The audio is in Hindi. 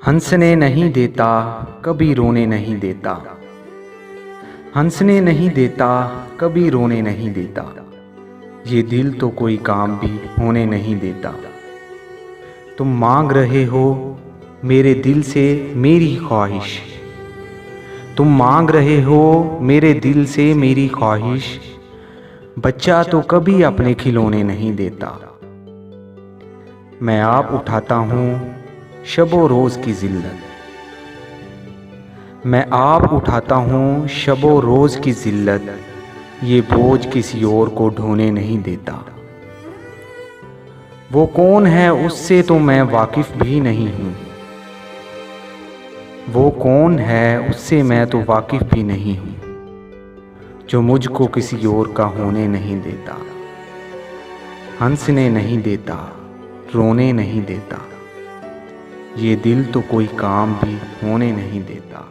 हंसने नहीं देता, कभी रोने नहीं देता। हंसने नहीं देता, कभी रोने नहीं देता। ये दिल तो कोई काम भी होने नहीं देता। तुम मांग रहे हो मेरे दिल से मेरी ख्वाहिश। तुम मांग रहे हो मेरे दिल से मेरी ख्वाहिश। बच्चा तो कभी अपने खिलौने नहीं देता। मैं आप उठाता हूँ शबो रोज़ की जिल्लत। मैं आप उठाता हूँ शबो रोज़ की जिल्लत। ये बोझ किसी और को ढोने नहीं देता। वो कौन है उससे तो मैं वाकिफ़ भी नहीं हूँ। वो कौन है उससे मैं तो वाकिफ़ भी नहीं हूँ, जो मुझको किसी और का होने नहीं देता। हंसने नहीं देता, रोने नहीं देता। ये दिल तो कोई काम भी होने नहीं देता।